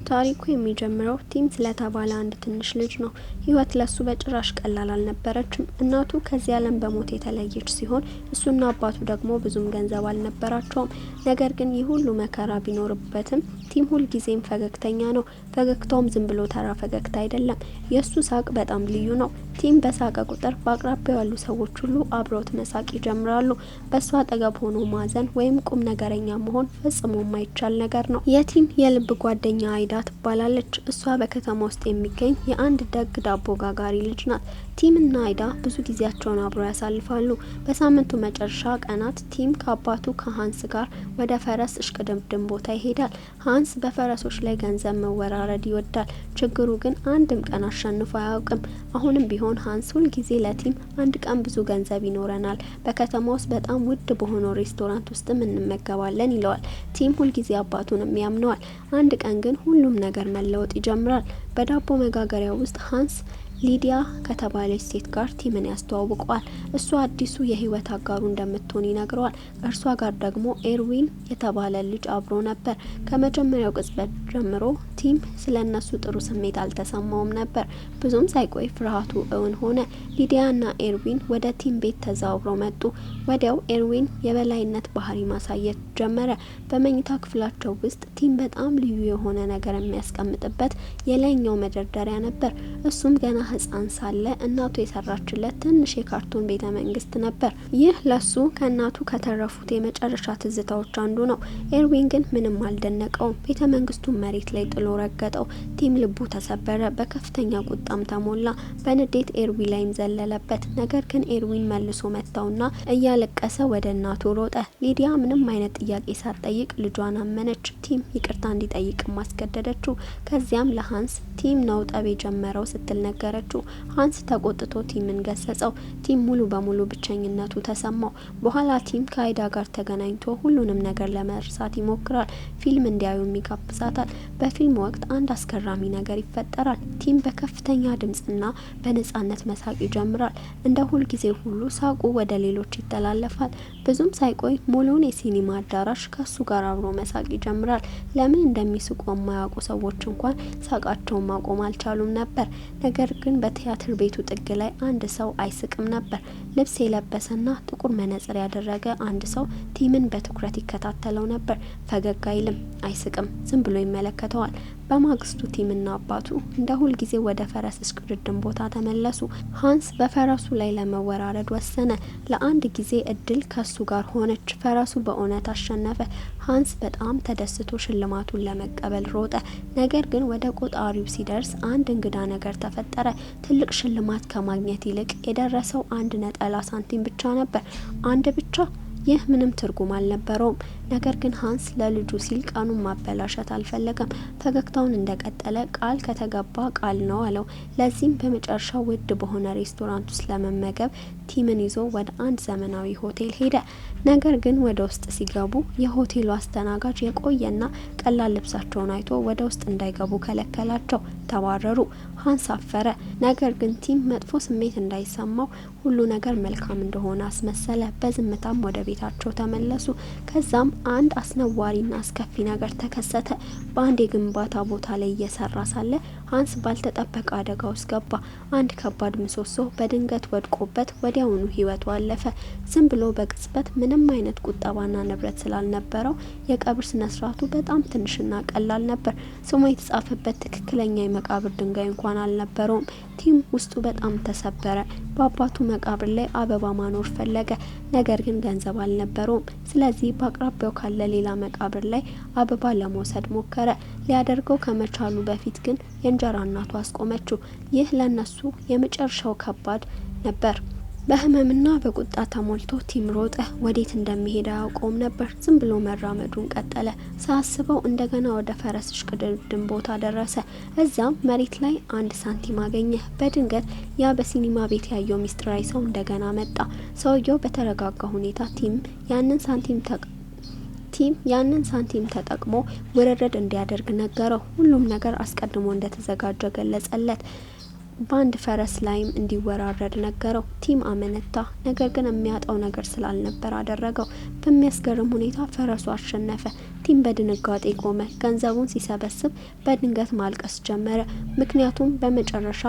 ታሪኩ የሚጀምረው ቲም ስለተባለ አንድ ትንሽ ልጅ ነው። ህይወት ለሱ በጭራሽ ቀላል አልነበረችም። እናቱ ከዚህ ዓለም በሞት የተለየች ሲሆን እሱና አባቱ ደግሞ ብዙም ገንዘብ አልነበራቸውም። ነገር ግን ይህ ሁሉ መከራ ቢኖርበትም ቲም ሁልጊዜም ፈገግተኛ ነው። ፈገግታውም ዝም ብሎ ተራ ፈገግታ አይደለም። የሱ ሳቅ በጣም ልዩ ነው። ቲም በሳቀ ቁጥር በአቅራቢያው ያሉ ሰዎች ሁሉ አብረውት መሳቅ ይጀምራሉ። በሱ አጠገብ ሆኖ ማዘን ወይም ቁም ነገረኛ መሆን ፈጽሞ የማይቻል ነገር ነው። የቲም የልብ ጓደኛ አይዳ ትባላለች። እሷ በከተማ ውስጥ የሚገኝ የአንድ ደግ ዳቦ ጋጋሪ ልጅ ናት። ቲም እና አይዳ ብዙ ጊዜያቸውን አብረው ያሳልፋሉ። በሳምንቱ መጨረሻ ቀናት ቲም ከአባቱ ከሀንስ ጋር ወደ ፈረስ እሽቅድምድም ቦታ ይሄዳል። ሀንስ በፈረሶች ላይ ገንዘብ መወራረድ ይወዳል። ችግሩ ግን አንድም ቀን አሸንፎ አያውቅም። አሁንም ቢሆን ሀንስ ሁልጊዜ ለቲም አንድ ቀን ብዙ ገንዘብ ይኖረናል፣ በከተማ ውስጥ በጣም ውድ በሆነው ሬስቶራንት ውስጥም እንመገባለን ይለዋል። ቲም ሁልጊዜ አባቱንም ያምነዋል። አንድ ቀን ግን ሁሉም ነገር መለወጥ ይጀምራል። በዳቦ መጋገሪያ ውስጥ ሀንስ ሊዲያ ከተባለች ሴት ጋር ቲምን ያስተዋውቀዋል። እሷ አዲሱ የህይወት አጋሩ እንደምትሆን ይነግረዋል። እርሷ ጋር ደግሞ ኤርዊን የተባለ ልጅ አብሮ ነበር። ከመጀመሪያው ቅጽበት ጀምሮ ቲም ስለነሱ ጥሩ ስሜት አልተሰማውም ነበር። ብዙም ሳይቆይ ፍርሃቱ እውን ሆነ። ሊዲያና ኤርዊን ወደ ቲም ቤት ተዛውረው መጡ። ወዲያው ኤርዊን የበላይነት ባህሪ ማሳየት ጀመረ። በመኝታ ክፍላቸው ውስጥ ቲም በጣም ልዩ የሆነ ነገር የሚያስቀምጥበት የላይኛው መደርደሪያ ነበር። እሱም ገና ህፃን ሳለ እናቱ የሰራችለት ትንሽ የካርቶን ቤተ መንግስት ነበር። ይህ ለሱ ከእናቱ ከተረፉት የመጨረሻ ትዝታዎች አንዱ ነው። ኤርዊን ግን ምንም አልደነቀውም። ቤተ መንግስቱን መሬት ላይ ጥሎ ረገጠው። ቲም ልቡ ተሰበረ። በከፍተኛ ቁጣም ተሞላ። በንዴት ኤርዊን ላይም ዘለለበት። ነገር ግን ኤርዊን መልሶ መታውና እያለቀሰ ወደ እናቱ ሮጠ። ሊዲያ ምንም አይነት ጥያቄ ሳትጠይቅ ልጇን አመነች። ቲም ይቅርታ እንዲጠይቅ ማስገደደችው። ከዚያም ለሀንስ ቲም ነው ጠብ የጀመረው ስትል ነገረችው። ሀንስ ተቆጥቶ ቲምን ገሰጸው። ቲም ሙሉ በሙሉ ብቸኝነቱ ተሰማው። በኋላ ቲም ከአይዳ ጋር ተገናኝቶ ሁሉንም ነገር ለመርሳት ይሞክራል። ፊልም እንዲያዩም ይጋብዛታል። በፊልም ወቅት አንድ አስገራሚ ነገር ይፈጠራል። ቲም በከፍተኛ ድምጽና በነጻነት መሳቅ ይጀምራል። እንደ ሁልጊዜ ሁሉ ሳቁ ወደ ሌሎች ይተላለፋል። ብዙም ሳይቆይ ሙሉውን የሲኒማ አዳራሽ ከሱ ጋር አብሮ መሳቅ ይጀምራል። ለምን እንደሚስቁ የማያውቁ ሰዎች እንኳን ሳቃቸውን ማቆም አልቻሉም ነበር። ነገር ግን በቲያትር ቤቱ ጥግ ላይ አንድ ሰው አይስቅም ነበር። ልብስ የለበሰና ጥቁር መነጽር ያደረገ አንድ ሰው ቲምን በትኩረት ይከታተለው ነበር። ፈገግ አይልም፣ አይስቅም፣ ዝም ብሎ ይመለከተዋል። በማግስቱ ቲምና አባቱ እንደ ሁልጊዜ ወደ ፈረስ እሽቅድድም ቦታ ተመለሱ። ሀንስ በፈረሱ ላይ ለመወራረድ ወሰነ። ለአንድ ጊዜ እድል ከሱ ጋር ሆነች። ፈረሱ በእውነት አሸነፈ። ሀንስ በጣም ተደስቶ ሽልማቱን ለመቀበል ሮጠ። ነገር ግን ወደ ቆጣሪው ሲደርስ አንድ እንግዳ ነገር ተፈጠረ። ትልቅ ሽልማት ከማግኘት ይልቅ የደረሰው አንድ ነጠላ ሳንቲም ብቻ ነበር። አንድ ብቻ። ይህ ምንም ትርጉም አልነበረውም። ነገር ግን ሀንስ ለልጁ ሲል ቀኑን ማበላሸት አልፈለገም። ፈገግታውን እንደቀጠለ ቃል ከተገባ ቃል ነው አለው። ለዚህም በመጨረሻ ውድ በሆነ ሬስቶራንት ውስጥ ለመመገብ ቲምን ይዞ ወደ አንድ ዘመናዊ ሆቴል ሄደ። ነገር ግን ወደ ውስጥ ሲገቡ የሆቴሉ አስተናጋጅ የቆየና ቀላል ልብሳቸውን አይቶ ወደ ውስጥ እንዳይገቡ ከለከላቸው። ተባረሩ። ሀንስ አፈረ። ነገር ግን ቲም መጥፎ ስሜት እንዳይሰማው ሁሉ ነገር መልካም እንደሆነ አስመሰለ። በዝምታም ወደ ቤታቸው ተመለሱ። ከዛም አንድ አስነዋሪና አስከፊ ነገር ተከሰተ። በአንድ የግንባታ ቦታ ላይ እየሰራ ሳለ ሀንስ ባልተጠበቀ አደጋ ውስጥ ገባ። አንድ ከባድ ምሰሶ በድንገት ወድቆበት ወዲያውኑ ህይወቱ አለፈ። ዝም ብሎ በቅጽበት ምንም አይነት ቁጠባና ንብረት ስላልነበረው የቀብር ስነ ስርዓቱ በጣም ትንሽና ቀላል ነበር። ስሙ የተጻፈበት ትክክለኛ የመቃብር ድንጋይ እንኳን አልነበረውም። ቲም ውስጡ በጣም ተሰበረ። በአባቱ መቃብር ላይ አበባ ማኖር ፈለገ። ነገር ግን ገንዘብ አልነበረውም። ስለዚህ በአቅራቢያው ካለ ሌላ መቃብር ላይ አበባ ለመውሰድ ሞከረ። ሊያደርገው ከመቻሉ በፊት ግን የእንጀራ እናቱ አስቆመችው። ይህ ለነሱ የመጨረሻው ከባድ ነበር። በህመምና በቁጣ ተሞልቶ ቲም ሮጠ። ወዴት እንደሚሄድ አያውቀውም ነበር። ዝም ብሎ መራመዱን ቀጠለ። ሳያስበው እንደገና ወደ ፈረስ እሽቅድድም ቦታ ደረሰ። እዛም መሬት ላይ አንድ ሳንቲም አገኘ። በድንገት ያ በሲኒማ ቤት ያየው ሚስጥራዊ ሰው እንደገና መጣ። ሰውየው በተረጋጋ ሁኔታ ቲም ያንን ሳንቲም ተጠቅሞ ውርርድ እንዲያደርግ ነገረው። ሁሉም ነገር አስቀድሞ እንደተዘጋጀ ገለጸለት። በአንድ ፈረስ ላይም እንዲወራረድ ነገረው። ቲም አመነታ። ነገር ግን የሚያጣው ነገር ስላልነበር አደረገው። በሚያስገርም ሁኔታ ፈረሱ አሸነፈ። ቲም በድንጋጤ ቆመ። ገንዘቡን ሲሰበስብ በድንገት ማልቀስ ጀመረ። ምክንያቱም በመጨረሻ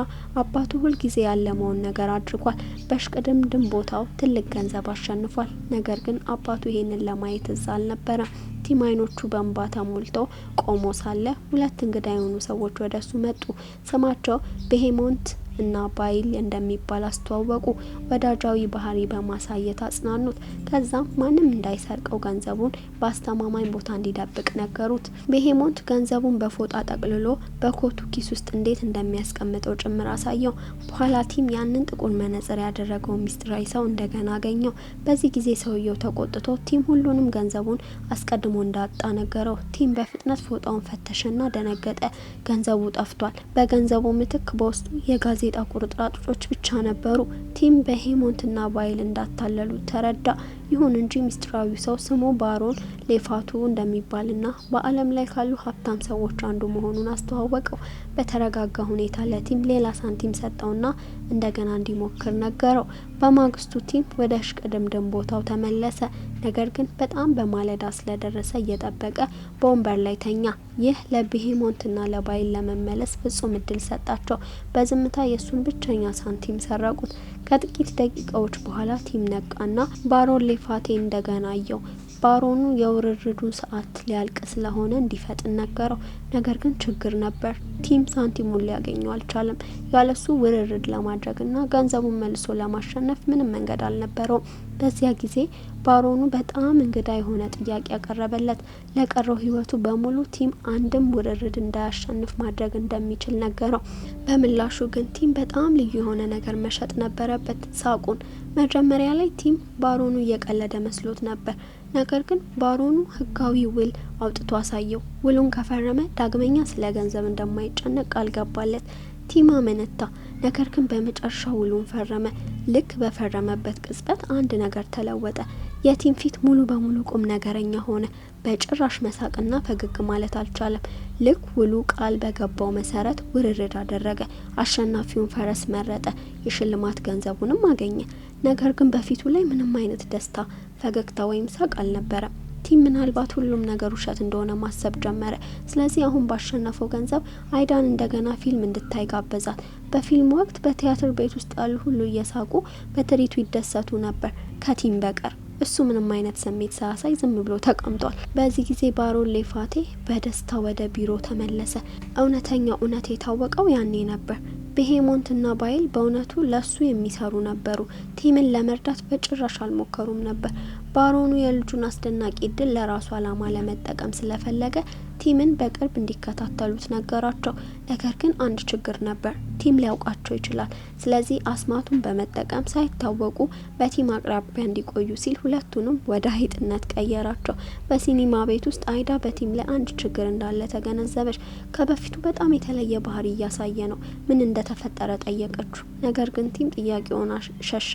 አባቱ ሁልጊዜ ያለመውን ነገር አድርጓል። በሽቅድምድም ቦታው ትልቅ ገንዘብ አሸንፏል። ነገር ግን አባቱ ይሄንን ለማየት እዛ አልነበረም። ቲም አይኖቹ በእንባ ተሞልተው ቆሞ ሳለ ሁለት እንግዳ የሆኑ ሰዎች ወደሱ መጡ። ስማቸው ቤሄሞንት እና ባይል እንደሚባል አስተዋወቁ። ወዳጃዊ ባህሪ በማሳየት አጽናኑት። ከዛም ማንም እንዳይሰርቀው ገንዘቡን በአስተማማኝ ቦታ እንዲደብቅ ነገሩት። ቤሄሞንት ገንዘቡን በፎጣ ጠቅልሎ በኮቱ ኪስ ውስጥ እንዴት እንደሚያስቀምጠው ጭምር አሳየው። በኋላ ቲም ያንን ጥቁር መነጽር ያደረገው ሚስጥራዊ ሰው እንደገና አገኘው። በዚህ ጊዜ ሰውየው ተቆጥቶ ቲም ሁሉንም ገንዘቡን አስቀድሞ እንዳጣ ነገረው። ቲም በፍጥነት ፎጣውን ፈተሸና ደነገጠ። ገንዘቡ ጠፍቷል። በገንዘቡ ምትክ በውስጡ የጋዜጣ ቁርጥራጮች ብቻ ነበሩ። ቲም ቤሄሞንትና ባይል እንዳታለሉ ተረዳ። ይሁን እንጂ ሚስጥራዊ ሰው ስሙ ባሮን ሌፋቱ እንደሚባልና በዓለም ላይ ካሉ ሀብታም ሰዎች አንዱ መሆኑን አስተዋወቀው። በተረጋጋ ሁኔታ ለቲም ሌላ ሳንቲም ሰጠውና እንደገና እንዲሞክር ነገረው። በማግስቱ ቲም ወደ እሽቅድምድም ቦታው ተመለሰ። ነገር ግን በጣም በማለዳ ስለደረሰ እየጠበቀ በወንበር ላይ ተኛ። ይህ ለቤሄሞንትና ለባይል ለመመለስ ፍጹም እድል ሰጣቸው። በዝምታ የሱን ብቸኛ ሳንቲም ሰረቁት። ከጥቂት ደቂቃዎች በኋላ ቲም ነቃና ባሮን ሌፋቴ እንደገና አየው። ባሮኑ የውርርዱን ሰዓት ሊያልቅ ስለሆነ እንዲፈጥን ነገረው። ነገር ግን ችግር ነበር። ቲም ሳንቲሙን ሊያገኘው አልቻለም። ያለሱ ውርርድ ለማድረግና ገንዘቡን መልሶ ለማሸነፍ ምንም መንገድ አልነበረውም። በዚያ ጊዜ ባሮኑ በጣም እንግዳ የሆነ ጥያቄ ያቀረበለት። ለቀረው ሕይወቱ በሙሉ ቲም አንድም ውርርድ እንዳያሸንፍ ማድረግ እንደሚችል ነገረው። በምላሹ ግን ቲም በጣም ልዩ የሆነ ነገር መሸጥ ነበረበት፣ ሳቁን። መጀመሪያ ላይ ቲም ባሮኑ እየቀለደ መስሎት ነበር። ነገር ግን ባሮኑ ህጋዊ ውል አውጥቶ አሳየው። ውሉን ከፈረመ ዳግመኛ ስለ ገንዘብ እንደማይጨነቅ ቃል ገባለት። ቲም አመነታ። ነገር ግን በመጨረሻ ውሉን ፈረመ። ልክ በፈረመበት ቅጽበት አንድ ነገር ተለወጠ። የቲም ፊት ሙሉ በሙሉ ቁም ነገረኛ ሆነ። በጭራሽ መሳቅና ፈገግ ማለት አልቻለም። ልክ ውሉ ቃል በገባው መሰረት ውርርድ አደረገ። አሸናፊውን ፈረስ መረጠ። የሽልማት ገንዘቡንም አገኘ። ነገር ግን በፊቱ ላይ ምንም አይነት ደስታ፣ ፈገግታ ወይም ሳቅ አልነበረም። ቲም ምናልባት ሁሉም ነገር ውሸት እንደሆነ ማሰብ ጀመረ። ስለዚህ አሁን ባሸነፈው ገንዘብ አይዳን እንደገና ፊልም እንድታይ ጋበዛት። በፊልም ወቅት በቲያትር ቤት ውስጥ ያሉ ሁሉ እየሳቁ በትርኢቱ ይደሰቱ ነበር ከቲም በቀር። እሱ ምንም አይነት ስሜት ሳያሳይ ዝም ብሎ ተቀምጧል። በዚህ ጊዜ ባሮን ሌፋቴ በደስታ ወደ ቢሮ ተመለሰ። እውነተኛው እውነት የታወቀው ያኔ ነበር። ቤሄሞንትና ባይል በእውነቱ ለሱ የሚሰሩ ነበሩ። ቲምን ለመርዳት በጭራሽ አልሞከሩም ነበር። ባሮኑ የልጁን አስደናቂ እድል ለራሱ አላማ ለመጠቀም ስለፈለገ ቲምን በቅርብ እንዲከታተሉት ነገራቸው። ነገር ግን አንድ ችግር ነበር። ቲም ሊያውቃቸው ይችላል። ስለዚህ አስማቱን በመጠቀም ሳይታወቁ በቲም አቅራቢያ እንዲቆዩ ሲል ሁለቱንም ወደ አይጥነት ቀየራቸው። በሲኒማ ቤት ውስጥ አይዳ በቲም ላይ አንድ ችግር እንዳለ ተገነዘበች። ከበፊቱ በጣም የተለየ ባህሪ እያሳየ ነው። ምን እንደተፈጠረ ጠየቀችው። ነገር ግን ቲም ጥያቄውን ሸሸ።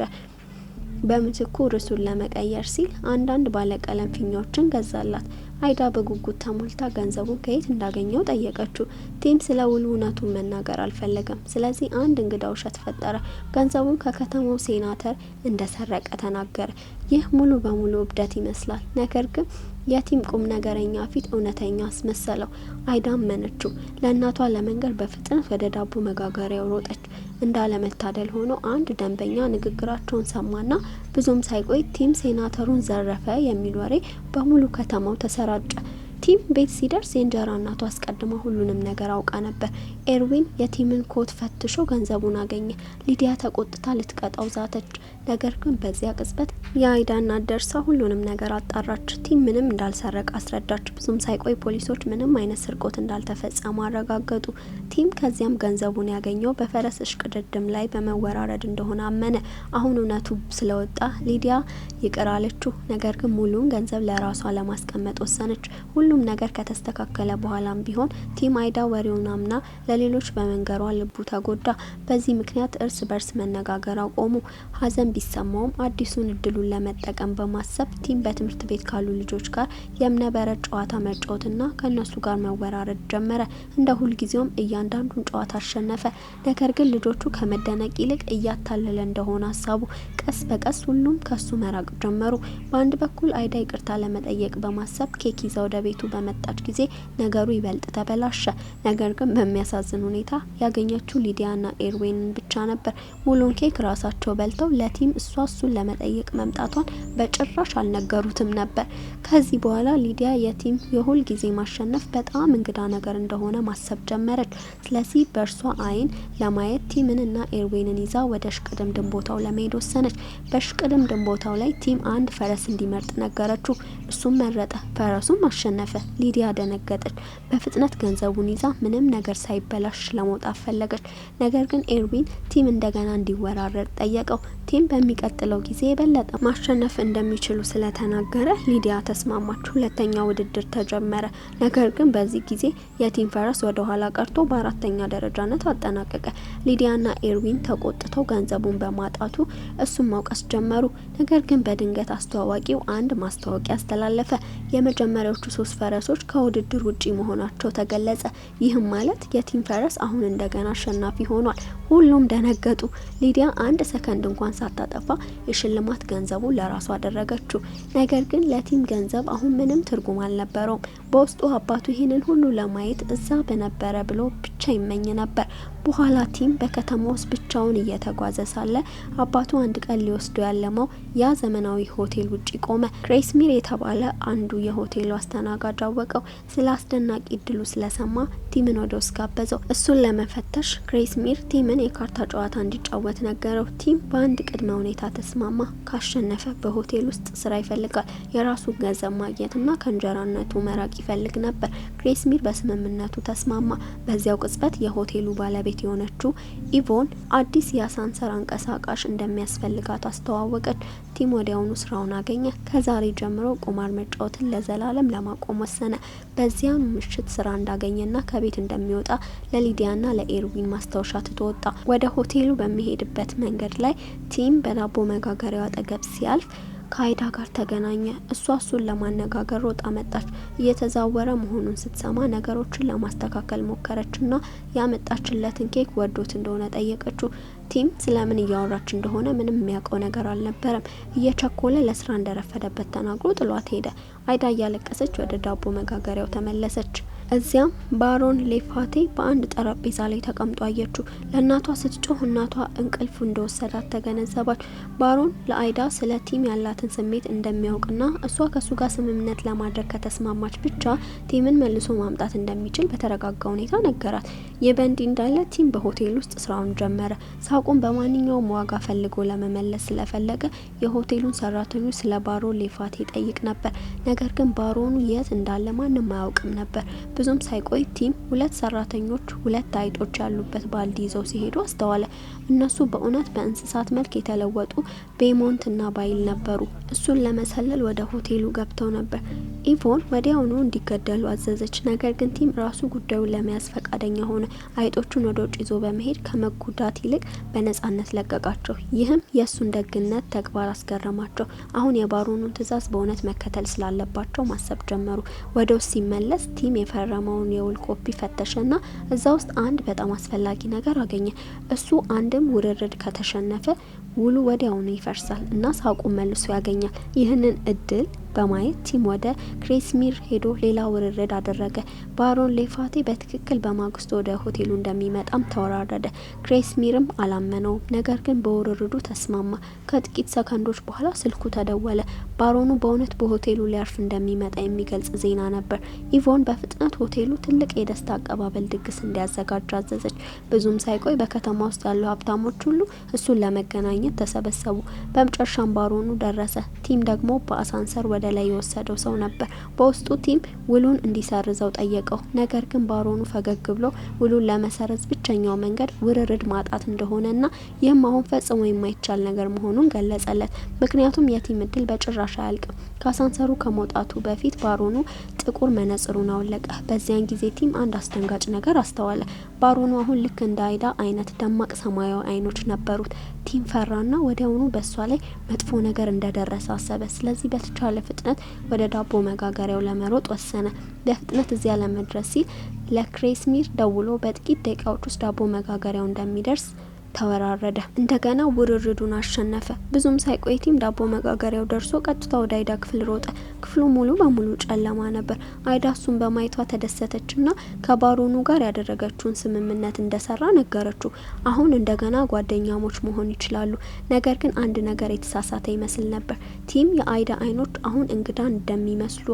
በምትኩ ርዕሱን ለመቀየር ሲል አንዳንድ ባለቀለም ፊኛዎችን ገዛላት። አይዳ በጉጉት ተሞልታ ገንዘቡን ከየት እንዳገኘው ጠየቀችው። ቲም ስለ ውሉ እውነቱን መናገር አልፈለገም። ስለዚህ አንድ እንግዳ ውሸት ፈጠረ። ገንዘቡን ከከተማው ሴናተር እንደሰረቀ ተናገረ። ይህ ሙሉ በሙሉ እብደት ይመስላል። ነገር ግን የቲም ቁም ነገረኛ ፊት እውነተኛ አስመሰለው። አይዳ አመነችው። ለእናቷ ለመንገር በፍጥነት ወደ ዳቦ መጋገሪያው ሮጠች። እንዳለመታደል ሆኖ አንድ ደንበኛ ንግግራቸውን ሰማና ብዙም ሳይቆይ ቲም ሴናተሩን ዘረፈ የሚል ወሬ በሙሉ ከተማው ተሰራጨ። ቲም ቤት ሲደርስ የእንጀራ እናቱ አስቀድማ ሁሉንም ነገር አውቃ ነበር። ኤርዊን የቲምን ኮት ፈትሾ ገንዘቡን አገኘ። ሊዲያ ተቆጥታ ልትቀጣው ዛተች። ነገር ግን በዚያ ቅጽበት የአይዳ እናት ደርሳ ሁሉንም ነገር አጣራች። ቲም ምንም እንዳልሰረቀ አስረዳች። ብዙም ሳይቆይ ፖሊሶች ምንም አይነት ስርቆት እንዳልተፈጸመ አረጋገጡ። ቲም ከዚያም ገንዘቡን ያገኘው በፈረስ እሽቅድድም ላይ በመወራረድ እንደሆነ አመነ። አሁን እውነቱ ስለወጣ ሊዲያ ይቅር አለችው። ነገር ግን ሙሉን ገንዘብ ለራሷ ለማስቀመጥ ወሰነች። ሁሉም ነገር ከተስተካከለ በኋላም ቢሆን ቲም አይዳ ወሬውን አምና ለሌሎች በመንገሯ ልቡ ተጎዳ። በዚህ ምክንያት እርስ በርስ መነጋገር አቆሙ። ሀዘን ቢሰማውም አዲሱን እድሉን ለመጠቀም በማሰብ ቲም በትምህርት ቤት ካሉ ልጆች ጋር የእምነበረድ ጨዋታ መጫወትና ከነሱ ጋር መወራረድ ጀመረ። እንደ ሁልጊዜውም እያንዳንዱን ጨዋታ አሸነፈ። ነገር ግን ልጆቹ ከመደነቅ ይልቅ እያታለለ እንደሆነ አሳቡ። ቀስ በቀስ ሁሉም ከሱ መራቅ ጀመሩ። በአንድ በኩል አይዳ ይቅርታ ለመጠየቅ በማሰብ ኬክ ይዛ ወደ ቤቷ እናቱ በመጣች ጊዜ ነገሩ ይበልጥ ተበላሸ። ነገር ግን በሚያሳዝን ሁኔታ ያገኘችው ሊዲያና ኤርዊንን ብቻ ነበር። ሙሉን ኬክ ራሳቸው በልተው ለቲም እሱን ለመጠየቅ መምጣቷን በጭራሽ አልነገሩትም ነበር። ከዚህ በኋላ ሊዲያ የቲም የሁል ጊዜ ማሸነፍ በጣም እንግዳ ነገር እንደሆነ ማሰብ ጀመረች። ስለዚህ በእርሷ አይን ለማየት ቲምንና ኤርዊንን ይዛ ወደ ሽቅድምድም ቦታው ለመሄድ ወሰነች። በሽቅድምድም ቦታው ላይ ቲም አንድ ፈረስ እንዲመርጥ ነገረችው። እሱም መረጠ። ፈረሱም አሸነፈ። ሊዲያ ደነገጠች። በፍጥነት ገንዘቡን ይዛ ምንም ነገር ሳይበላሽ ለመውጣት ፈለገች። ነገር ግን ኤርዊን ቲም እንደገና እንዲወራረድ ጠየቀው። ቲም በሚቀጥለው ጊዜ የበለጠ ማሸነፍ እንደሚችሉ ስለተናገረ ሊዲያ ተስማማች። ሁለተኛ ውድድር ተጀመረ። ነገር ግን በዚህ ጊዜ የቲም ፈረስ ወደ ኋላ ቀርቶ በአራተኛ ደረጃነት አጠናቀቀ። ሊዲያና ኤርዊን ተቆጥተው ገንዘቡን በማጣቱ እሱን መውቀስ ጀመሩ። ነገር ግን በድንገት አስተዋዋቂው አንድ ማስታወቂያ አስተላለፈ። የመጀመሪያዎቹ 3 ፈረሶች ከውድድር ውጪ መሆናቸው ተገለጸ። ይህም ማለት የቲም ፈረስ አሁን እንደገና አሸናፊ ሆኗል። ሁሉም ደነገጡ። ሊዲያ አንድ ሰከንድ እንኳን ሳታጠፋ የሽልማት ገንዘቡ ለራሱ አደረገችው። ነገር ግን ለቲም ገንዘብ አሁን ምንም ትርጉም አልነበረውም። በውስጡ አባቱ ይህንን ሁሉ ለማየት እዛ በነበረ ብሎ ብቻ ይመኝ ነበር። በኋላ ቲም በከተማ ውስጥ ብቻውን እየተጓዘ ሳለ አባቱ አንድ ቀን ሊወስዱ ያለመው ያ ዘመናዊ ሆቴል ውጪ ቆመ። ክሬስሚር የተባለ አንዱ የሆቴሉ አስተናጋጅ አወቀው። ስለ አስደናቂ እድሉ ስለሰማ ቲምን ወደ ውስጥ ጋበዘው። እሱን ለመፈተሽ ክሬስሚር ቲምን የካርታ ጨዋታ እንዲጫወት ነገረው። ቲም በአንድ ቅድመ ሁኔታ ተስማማ። ካሸነፈ በሆቴል ውስጥ ስራ ይፈልጋል። የራሱ ገንዘብ ማግኘትና ከእንጀራነቱ መራቅ ይፈልግ ነበር። ክሬስሚር በስምምነቱ ተስማማ። በዚያው ቅጽበት የሆቴሉ ባለቤት የሆነችው ኢቮን አዲስ የአሳንሰር አንቀሳቃሽ እንደሚያስፈልጋት አስተዋወቀች። ቲም ወዲያውኑ ስራውን አገኘ። ከዛሬ ጀምሮ ቁማር መጫወትን ለዘላለም ለማቆም ወሰነ። በዚያኑ ምሽት ስራ እንዳገኘና ከቤት እንደሚወጣ ለሊዲያና ለኤርዊን ማስታወሻ ትተወጣ። ወደ ሆቴሉ በሚሄድበት መንገድ ላይ ቲም በዳቦ መጋገሪያው አጠገብ ሲያልፍ ከአይዳ ጋር ተገናኘ። እሱን ለማነጋገር ሮጣ መጣች። እየተዛወረ መሆኑን ስትሰማ ነገሮችን ለማስተካከል ሞከረችና ያመጣችለትን ኬክ ወዶት እንደሆነ ጠየቀችው። ቲም ስለምን እያወራች እንደሆነ ምንም የሚያውቀው ነገር አልነበረም። እየቸኮለ ለስራ እንደረፈደበት ተናግሮ ጥሏት ሄደ። አይዳ እያለቀሰች ወደ ዳቦ መጋገሪያው ተመለሰች። እዚያም ባሮን ሌፋቴ በአንድ ጠረጴዛ ላይ ተቀምጦ አየችው። ለእናቷ ስትጮህ እናቷ እንቅልፍ እንደወሰዳት ተገነዘባች። ባሮን ለአይዳ ስለ ቲም ያላትን ስሜት እንደሚያውቅና እሷ ከሱ ጋር ስምምነት ለማድረግ ከተስማማች ብቻ ቲምን መልሶ ማምጣት እንደሚችል በተረጋጋ ሁኔታ ነገራት። ይህ በእንዲህ እንዳለ ቲም በሆቴል ውስጥ ስራውን ጀመረ። ሳቁን በማንኛውም ዋጋ ፈልጎ ለመመለስ ስለፈለገ የሆቴሉን ሰራተኞች ስለ ባሮን ሌፋቴ ጠይቅ ነበር። ነገር ግን ባሮኑ የት እንዳለ ማንም አያውቅም ነበር። ብዙም ሳይቆይ ቲም 2 ሰራተኞች 2 አይጦች ያሉበት ባልዲ ይዘው ሲሄዱ አስተዋለ። እነሱ በእውነት በእንስሳት መልክ የተለወጡ ቤሞንት እና ባይል ነበሩ። እሱን ለመሰለል ወደ ሆቴሉ ገብተው ነበር። ኢቮን ወዲያውኑ እንዲገደሉ አዘዘች። ነገር ግን ቲም ራሱ ጉዳዩን ለመያዝ ፈቃደኛ ሆነ። አይጦቹን ወደ ውጭ ይዞ በመሄድ ከመጉዳት ይልቅ በነጻነት ለቀቃቸው። ይህም የእሱን ደግነት ተግባር አስገረማቸው። አሁን የባሮኑን ትዕዛዝ በእውነት መከተል ስላለባቸው ማሰብ ጀመሩ። ወደ ውስጥ ሲመለስ ቲም የፈረመውን የውል ኮፒ ፈተሸና እዛ ውስጥ አንድ በጣም አስፈላጊ ነገር አገኘ። እሱ አንድም ውርርድ ከተሸነፈ ውሉ ወዲያውኑ ይፈርሳል እና ሳቁን መልሶ ያገኛል። ይህንን እድል በማየት ቲም ወደ ክሬስሚር ሄዶ ሌላ ውርርድ አደረገ። ባሮን ሌፋቴ በትክክል በማግስቱ ወደ ሆቴሉ እንደሚመጣም ተወራረደ። ክሬስሚርም አላመነውም። ነገር ግን በውርርዱ ተስማማ። ከጥቂት ሰከንዶች በኋላ ስልኩ ተደወለ። ባሮኑ በእውነት በሆቴሉ ሊያርፍ እንደሚመጣ የሚገልጽ ዜና ነበር። ኢቮን በፍጥነት ሆቴሉ ትልቅ የደስታ አቀባበል ድግስ እንዲያዘጋጅ አዘዘች። ብዙም ሳይቆይ በከተማ ውስጥ ያሉ ሀብታሞች ሁሉ እሱን ለመገናኘት ተሰበሰቡ። በመጨረሻም ባሮኑ ደረሰ። ቲም ደግሞ በአሳንሰር ወደ ላይ የወሰደው ሰው ነበር። በውስጡ ቲም ውሉን እንዲሰርዘው ጠየቀው። ነገር ግን ባሮኑ ፈገግ ብሎ ውሉን ለመሰረዝ ብቸኛው መንገድ ውርርድ ማጣት እንደሆነና ይህም አሁን ፈጽሞ የማይቻል ነገር መሆኑን ገለጸለት። ምክንያቱም የቲም እድል በጭራሽ አያልቅም። ከአሳንሰሩ ከመውጣቱ በፊት ባሮኑ ጥቁር መነጽሩን አወለቀ። በዚያን ጊዜ ቲም አንድ አስደንጋጭ ነገር አስተዋለ። ባሮኑ አሁን ልክ እንደ አይዳ አይነት ደማቅ ሰማያዊ አይኖች ነበሩት። ቲም ፈራና ወዲያውኑ በሷ ላይ መጥፎ ነገር እንደደረሰ አሰበ። ስለዚህ በተቻለ ፍጥነት ወደ ዳቦ መጋገሪያው ለመሮጥ ወሰነ። በፍጥነት እዚያ ለመድረስ ሲል ለክሬስሚር ደውሎ በጥቂት ደቂቃዎች ውስጥ ዳቦ መጋገሪያው እንደሚደርስ ተወራረደ። እንደገና ውርርዱን አሸነፈ። ብዙም ሳይቆይ ቲም ዳቦ መጋገሪያው ደርሶ ቀጥታ ወደ አይዳ ክፍል ሮጠ። ክፍሉ ሙሉ በሙሉ ጨለማ ነበር። አይዳ እሱን በማየቷ ተደሰተችና ከባሮኑ ጋር ያደረገችውን ስምምነት እንደሰራ ነገረችው። አሁን እንደገና ጓደኛሞች መሆን ይችላሉ። ነገር ግን አንድ ነገር የተሳሳተ ይመስል ነበር። ቲም የአይዳ አይኖች አሁን እንግዳ እንደሚመስሉ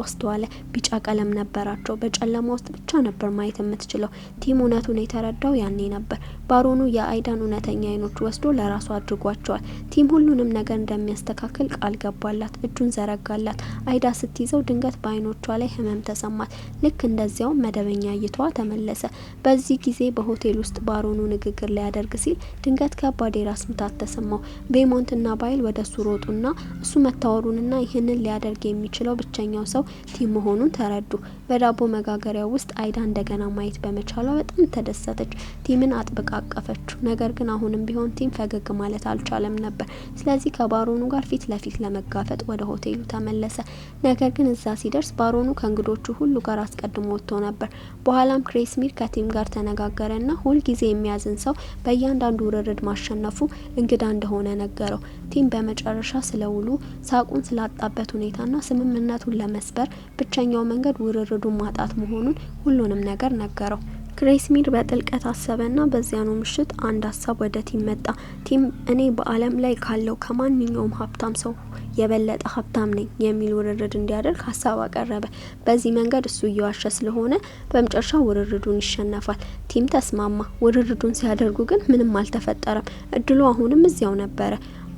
አስተዋለ። ቢጫ ቀለም ነበራቸው። በጨለማ ውስጥ ብቻ ነበር ማየት የምትችለው። ቲም እውነቱን የተረዳው ያኔ ነበር። ባሮኑ የአይዳን እውነተኛ አይኖች ወስዶ ለራሱ አድርጓቸዋል። ቲም ሁሉንም ነገር እንደሚያስተካክል ቃል ገባላት። እጁን ዘረጋላት። አይዳ ስትይዘው ድንገት በአይኖቿ ላይ ህመም ተሰማት። ልክ እንደዚያው መደበኛ እይታዋ ተመለሰ። በዚህ ጊዜ በሆቴል ውስጥ ባሮኑ ንግግር ሊያደርግ ሲል ድንገት ከባድ የራስ ምታት ተሰማው። ቤሞንትና ባይል ወደ እሱ ሮጡና እሱ መታወሩንና ይህንን ሊያደርግ የሚችለው ብቸኛው ሰው ቲም መሆኑን ተረዱ። በዳቦ መጋገሪያ ውስጥ አይዳ እንደገና ማየት በመቻሏ በጣም ተደሰተች። ቲምን አጥብቃ አቀፈችው። ነገር ግን አሁንም ቢሆን ቲም ፈገግ ማለት አልቻለም ነበር። ስለዚህ ከባሮኑ ጋር ፊት ለፊት ለመጋፈጥ ወደ ሆቴሉ ተመለሰ። ነገር ግን እዛ ሲደርስ ባሮኑ ከእንግዶቹ ሁሉ ጋር አስቀድሞ ወጥቶ ነበር። በኋላም ክሬስሚር ከቲም ጋር ተነጋገረና ሁልጊዜ የሚያዝን ሰው በእያንዳንዱ ውርርድ ማሸነፉ እንግዳ እንደሆነ ነገረው። ቲም በመጨረሻ ስለውሉ ሳቁን ስላጣበት ሁኔታና ስምምነቱን ለመስበር ብቸኛው መንገድ ውርርዱን ማጣት መሆኑን ሁሉንም ነገር ነገረው። ክሬስሚር በጥልቀት አሰበና በዚያኑ ምሽት አንድ ሀሳብ ወደ ቲም መጣ። ቲም እኔ በዓለም ላይ ካለው ከማንኛውም ሀብታም ሰው የበለጠ ሀብታም ነኝ የሚል ውርርድ እንዲያደርግ ሀሳብ አቀረበ። በዚህ መንገድ እሱ እየዋሸ ስለሆነ በመጨረሻ ውርርዱን ይሸነፋል። ቲም ተስማማ። ውርርዱን ሲያደርጉ ግን ምንም አልተፈጠረም። እድሉ አሁንም እዚያው ነበረ።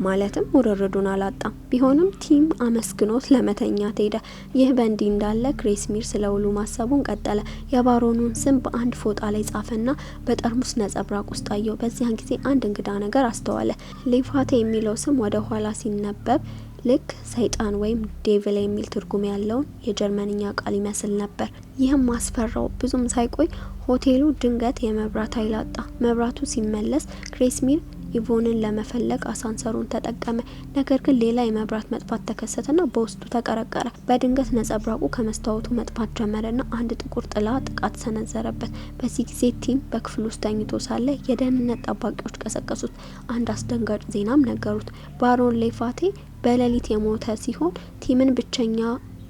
ማለትም ውርርዱን አላጣም። ቢሆንም ቲም አመስግኖት ለመተኛት ሄደ። ይህ በእንዲህ እንዳለ ክሬስሚር ስለውሉ ማሰቡን ቀጠለ። የባሮኑን ስም በአንድ ፎጣ ላይ ጻፈና በጠርሙስ ነጸብራቅ ውስጥ አየው። በዚያን ጊዜ አንድ እንግዳ ነገር አስተዋለ። ሌፋቴ የሚለው ስም ወደ ኋላ ሲነበብ ልክ ሰይጣን ወይም ዴቪል የሚል ትርጉም ያለውን የጀርመንኛ ቃል ይመስል ነበር። ይህም አስፈራው። ብዙም ሳይቆይ ሆቴሉ ድንገት የመብራት ኃይል አጣ። መብራቱ ሲመለስ ክሬስሚር ኢቮንን ለመፈለግ አሳንሰሩን ተጠቀመ። ነገር ግን ሌላ የመብራት መጥፋት ተከሰተና በውስጡ ተቀረቀረ። በድንገት ነጸብራቁ ከመስታወቱ መጥፋት ጀመረና አንድ ጥቁር ጥላ ጥቃት ሰነዘረበት። በዚህ ጊዜ ቲም በክፍል ውስጥ ተኝቶ ሳለ የደህንነት ጠባቂዎች ቀሰቀሱት። አንድ አስደንጋጭ ዜናም ነገሩት። ባሮን ሌፋቴ በሌሊት የሞተ ሲሆን ቲምን ብቸኛ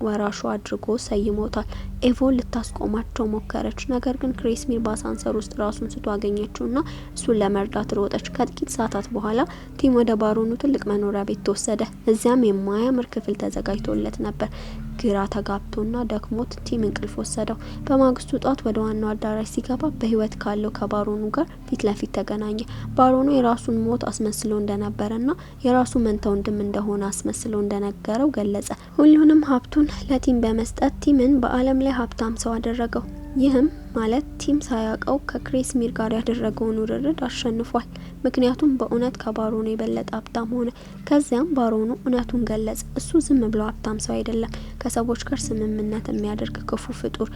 ወራሹ አድርጎ ሰይሞታል። ኤቮን ልታስቆማቸው ሞከረች። ነገር ግን ክሬስሚር በአሳንሰር ውስጥ ራሱን ስቶ አገኘችውና እሱን ለመርዳት ሮጠች። ከጥቂት ሰዓታት በኋላ ቲም ወደ ባሮኑ ትልቅ መኖሪያ ቤት ተወሰደ። እዚያም የማያምር ክፍል ተዘጋጅቶለት ነበር። ግራ ተጋብቶና ደክሞት ቲም እንቅልፍ ወሰደው። በማግስቱ ጧት ወደ ዋናው አዳራሽ ሲገባ በህይወት ካለው ከባሮኑ ጋር ፊት ለፊት ተገናኘ። ባሮኑ የራሱን ሞት አስመስሎ እንደነበረና የራሱ መንታ ወንድም እንደሆነ አስመስሎ እንደነገረው ገለጸ። ሁሉንም ሀብቱን ለቲም በመስጠት ቲምን በዓለም ላይ ሀብታም ሰው አደረገው። ይህም ማለት ቲም ሳያውቀው ከክሬስሚር ጋር ያደረገውን ውርርድ አሸንፏል። ምክንያቱም በእውነት ከባሮኑ የበለጠ ሀብታም ሆነ። ከዚያም ባሮኑ እውነቱን ገለጸ። እሱ ዝም ብሎ ሀብታም ሰው አይደለም። ከሰዎች ጋር ስምምነት የሚያደርግ ክፉ ፍጡር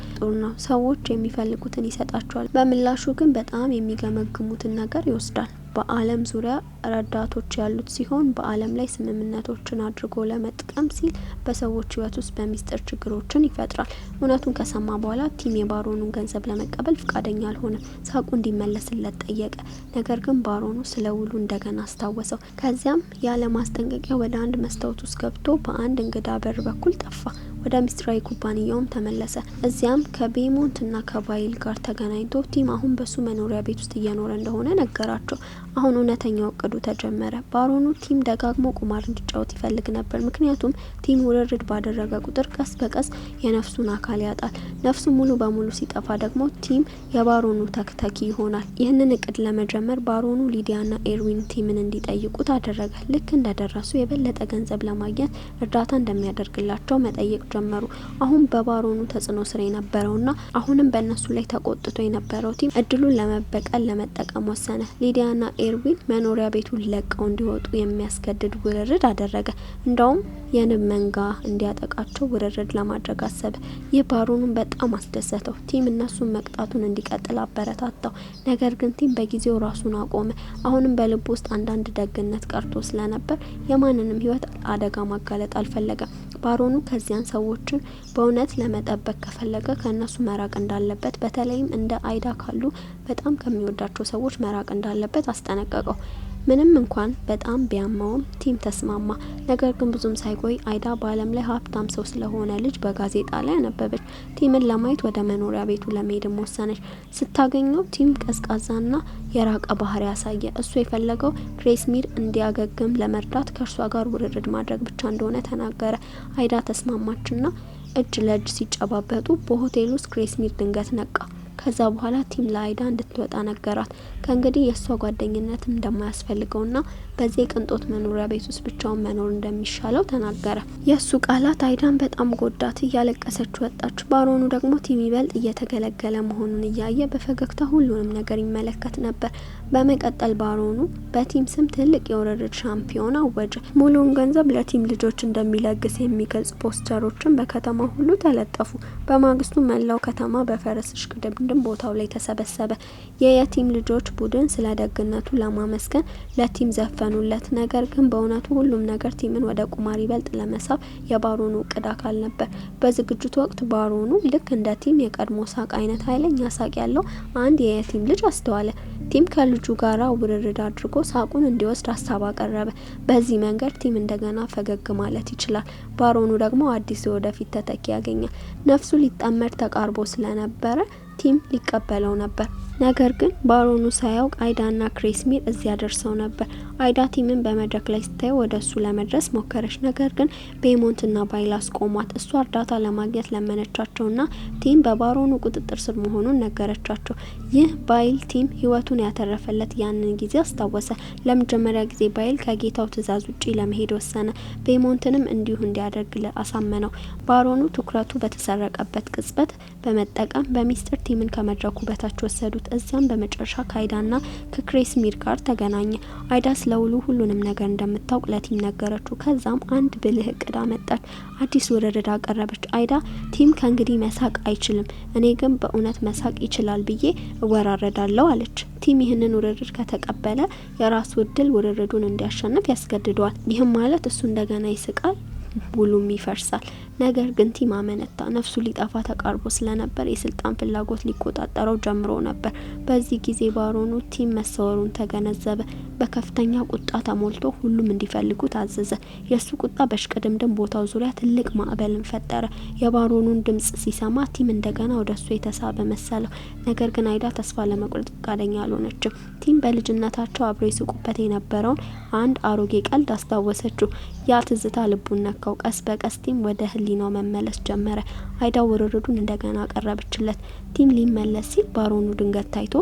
ነው። ሰዎች የሚፈልጉትን ይሰጣቸዋል። በምላሹ ግን በጣም የሚገመግሙትን ነገር ይወስዳል። በዓለም ዙሪያ ረዳቶች ያሉት ሲሆን በዓለም ላይ ስምምነቶችን አድርጎ ለመጥቀም ሲል በሰዎች ህይወት ውስጥ በሚስጥር ችግሮችን ይፈጥራል። እውነቱን ከሰማ በኋላ ቲም የባሮኑን ገንዘብ ለመቀበል ፍቃደኛ አልሆነም። ሳቁ እንዲመለስለት ጠየቀ። ነገር ግን ባሮኑ ስለ ውሉ እንደገና አስታወሰው። ከዚያም ያለ ማስጠንቀቂያ ወደ አንድ መስታወት ውስጥ ገብቶ በአንድ እንግዳ በር በኩል ጠፋ። ወደ ሚስጥራዊ ኩባንያውም ተመለሰ። እዚያም ከቤሞንትና ከባይል ጋር ተገናኝቶ ቲም አሁን በሱ መኖሪያ ቤት ውስጥ እየኖረ እንደሆነ ነገራቸው። አሁን እውነተኛው እቅዱ ተጀመረ። ባሮኑ ቲም ደጋግሞ ቁማር እንዲጫወት ይፈልግ ነበር። ምክንያቱም ቲም ውርርድ ባደረገ ቁጥር ቀስ በቀስ የነፍሱን አካል ያጣል። ነፍሱ ሙሉ በሙሉ ሲጠፋ ደግሞ ቲም የባሮኑ ተክተኪ ይሆናል። ይህንን እቅድ ለመጀመር ባሮኑ ሊዲያና ኤርዊን ቲምን እንዲጠይቁት አደረገ። ልክ እንደደረሱ የበለጠ ገንዘብ ለማግኘት እርዳታ እንደሚያደርግላቸው መጠየቅ ጀመሩ። አሁን በባሮኑ ተጽዕኖ ስር የነበረውና አሁንም በእነሱ ላይ ተቆጥቶ የነበረው ቲም እድሉን ለመበቀል ለመጠቀም ወሰነ። ሊዲያና ኤርዊን መኖሪያ ቤቱን ለቀው እንዲወጡ የሚያስገድድ ውርርድ አደረገ። እንደውም የንብ መንጋ እንዲያጠቃቸው ውርርድ ለማድረግ አሰበ። ይህ ባሮኑን በጣም አስደሰተው። ቲም እነሱን መቅጣቱን እንዲቀጥል አበረታታው። ነገር ግን ቲም በጊዜው ራሱን አቆመ። አሁንም በልቡ ውስጥ አንዳንድ ደግነት ቀርቶ ስለነበር የማንንም ህይወት አደጋ ማጋለጥ አልፈለገም። ባሮኑ ከዚያን ሰዎችን በእውነት ለመጠበቅ ከፈለገ ከነሱ መራቅ እንዳለበት፣ በተለይም እንደ አይዳ ካሉ በጣም ከሚወዳቸው ሰዎች መራቅ እንዳለበት አስጠነቀቀው። ምንም እንኳን በጣም ቢያማውም ቲም ተስማማ። ነገር ግን ብዙም ሳይቆይ አይዳ በዓለም ላይ ሀብታም ሰው ስለሆነ ልጅ በጋዜጣ ላይ አነበበች። ቲምን ለማየት ወደ መኖሪያ ቤቱ ለመሄድም ወሰነች። ስታገኘው ቲም ቀዝቃዛና የራቀ ባህሪ ያሳየ። እሱ የፈለገው ክሬስሚር እንዲያገግም ለመርዳት ከእርሷ ጋር ውርርድ ማድረግ ብቻ እንደሆነ ተናገረ። አይዳ ተስማማችና እጅ ለእጅ ሲጨባበጡ በሆቴል ውስጥ ክሬስሚር ድንገት ነቃ። ከዛ በኋላ ቲም ለአይዳ እንድትወጣ ነገራት። ከእንግዲህ የእሷ ጓደኝነት እንደማያስፈልገውና በዚህ የቅንጦት መኖሪያ ቤት ውስጥ ብቻውን መኖር እንደሚሻለው ተናገረ። የእሱ ቃላት አይዳን በጣም ጎዳት። እያለቀሰች ወጣች። ባሮኑ ደግሞ ቲም ይበልጥ እየተገለገለ መሆኑን እያየ በፈገግታ ሁሉንም ነገር ይመለከት ነበር። በመቀጠል ባሮኑ በቲም ስም ትልቅ የውርርድ ሻምፒዮን አወጀ። ሙሉውን ገንዘብ ለቲም ልጆች እንደሚለግስ የሚገልጽ ፖስተሮችን በከተማ ሁሉ ተለጠፉ። በማግስቱ መላው ከተማ በፈረስ እሽቅድምድም ቦታው ላይ ተሰበሰበ። የየቲም ልጆች ቡድን ስለ ደግነቱ ለማመስገን ለቲም ዘፈኑለት። ነገር ግን በእውነቱ ሁሉም ነገር ቲምን ወደ ቁማር ይበልጥ ለመሳብ የባሮኑ እቅድ አካል ነበር። በዝግጅቱ ወቅት ባሮኑ ልክ እንደ ቲም የቀድሞ ሳቅ አይነት ኃይለኛ ሳቅ ያለው አንድ የየቲም ልጅ አስተዋለ። ቲም ከልጁ ጋራ ውርርድ አድርጎ ሳቁን እንዲወስድ ሀሳብ አቀረበ። በዚህ መንገድ ቲም እንደገና ፈገግ ማለት ይችላል። ባሮኑ ደግሞ አዲስ የወደፊት ተተኪ ያገኛል። ነፍሱ ሊጠመድ ተቃርቦ ስለነበረ ቲም ሊቀበለው ነበር። ነገር ግን ባሮኑ ሳያውቅ አይዳና ክሬስሚር እዚያ ደርሰው ነበር። አይዳ ቲምን በመድረክ ላይ ስታየው ወደ እሱ ለመድረስ ሞከረች። ነገር ግን ቤሞንትና ባይል አስቆሟት። እሷ እርዳታ ለማግኘት ለመነቻቸውና ቲም በባሮኑ ቁጥጥር ስር መሆኑን ነገረቻቸው። ይህ ባይል ቲም ህይወቱን ያተረፈለት ያንን ጊዜ አስታወሰ። ለመጀመሪያ ጊዜ ባይል ከጌታው ትዕዛዝ ውጪ ለመሄድ ወሰነ። ቤሞንትንም እንዲሁ እንዲያደርግ አሳመነው። ባሮኑ ትኩረቱ በተሰረቀበት ቅጽበት በመጠቀም በሚስጥር ቲምን ከመድረኩ በታች ወሰዱት። እዚያም በመጨረሻ ከአይዳና ከክሬስሚር ጋር ተገናኘ። አይዳ ስለውሉ ሁሉንም ነገር እንደምታውቅ ለቲም ነገረችው። ከዛም አንድ ብልህ እቅድ አመጣች። አዲስ ውርርድ አቀረበች። አይዳ ቲም ከእንግዲህ መሳቅ አይችልም፣ እኔ ግን በእውነት መሳቅ ይችላል ብዬ እወራረዳለሁ አለች። ቲም ይህንን ውርርድ ከተቀበለ የራሱ እድል ውርርዱን እንዲያሸንፍ ያስገድደዋል። ይህም ማለት እሱ እንደገና ይስቃል፣ ውሉም ይፈርሳል። ነገር ግን ቲም አመነታ። ነፍሱ ሊጠፋ ተቃርቦ ስለነበር የስልጣን ፍላጎት ሊቆጣጠረው ጀምሮ ነበር። በዚህ ጊዜ ባሮኑ ቲም መሰወሩን ተገነዘበ። በከፍተኛ ቁጣ ተሞልቶ ሁሉም እንዲፈልጉ ታዘዘ። የእሱ ቁጣ በሽቅድምድም ቦታው ዙሪያ ትልቅ ማዕበልን ፈጠረ። የባሮኑን ድምጽ ሲሰማ ቲም እንደገና ወደ እሱ የተሳበ መሰለው። ነገር ግን አይዳ ተስፋ ለመቁረጥ ፈቃደኛ አልሆነችም። ቲም በልጅነታቸው አብረው ይስቁበት የነበረውን አንድ አሮጌ ቀልድ አስታወሰችው። ያ ትዝታ ልቡን ነካው። ቀስ በቀስ ቲም ወደ ህሊናው መመለስ ጀመረ። አይዳ ውርርዱን እንደገና አቀረበችለት። ቲም ሊመለስ ሲል ባሮኑ ድንገት ታይቶ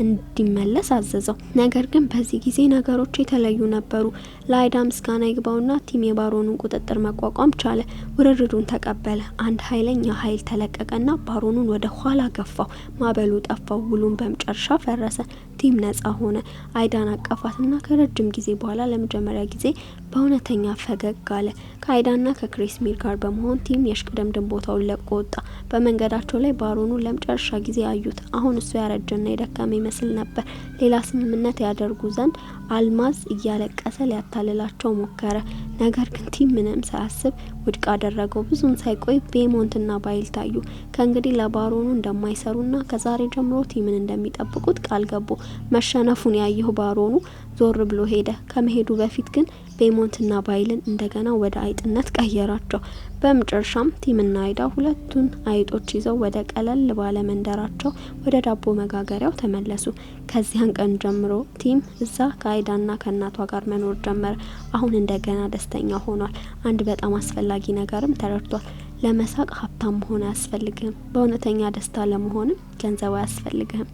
እንዲመለስ አዘዘው። ነገር ግን በዚህ ጊዜ ነገሮች የተለዩ ነበሩ። ለአይዳ ምስጋና ይግባውና ቲም የባሮኑን ቁጥጥር መቋቋም ቻለ። ውርርዱን ተቀበለ። አንድ ኃይለኛ ኃይል ተለቀቀና ባሮኑን ወደ ኋላ ገፋው። ማዕበሉ ጠፋው። ውሉን በመጨረሻ ፈረሰ። ቲም ነጻ ሆነ። አይዳን አቀፋትና ከረጅም ጊዜ በኋላ ለመጀመሪያ ጊዜ በእውነተኛ ፈገግ አለ። ከአይዳና ከክሬስሚር ጋር በመሆን ቲም የሽቅድምድም ቦታውን ለቆ ወጣ። በመንገዳቸው ላይ ባሮኑ ለመጨረሻ ጊዜ አዩት። አሁን እሱ ያረጀና የደከመ ይመስል ነበር። ሌላ ስምምነት ያደርጉ ዘንድ አልማዝ እያለቀሰ ሊያታልላቸው ሞከረ። ነገር ግን ቲም ምንም ሳያስብ ውድቅ አደረገው። ብዙም ሳይቆይ ቤሞንትና ባይል ታዩ። ከእንግዲህ ለባሮኑ እንደማይሰሩና ከዛሬ ጀምሮ ቲምን እንደሚጠብቁት ቃል ገቡ። መሸነፉን ያየው ባሮኑ ዞር ብሎ ሄደ። ከመሄዱ በፊት ግን ቤሞንትና ባይልን እንደገና ወደ አይጥነት ቀየራቸው። በመጨረሻም ቲምና አይዳ ሁለቱን አይጦች ይዘው ወደ ቀለል ባለ መንደራቸው ወደ ዳቦ መጋገሪያው ተመለሱ። ከዚያን ቀን ጀምሮ ቲም እዛ ከአይዳና ከእናቷ ጋር መኖር ጀመረ። አሁን እንደገና ደስተኛ ሆኗል። አንድ በጣም አስፈላጊ ነገርም ተረድቷል። ለመሳቅ ሀብታም መሆን አያስፈልግህም። በእውነተኛ ደስታ ለመሆንም ገንዘብ አያስፈልግህም።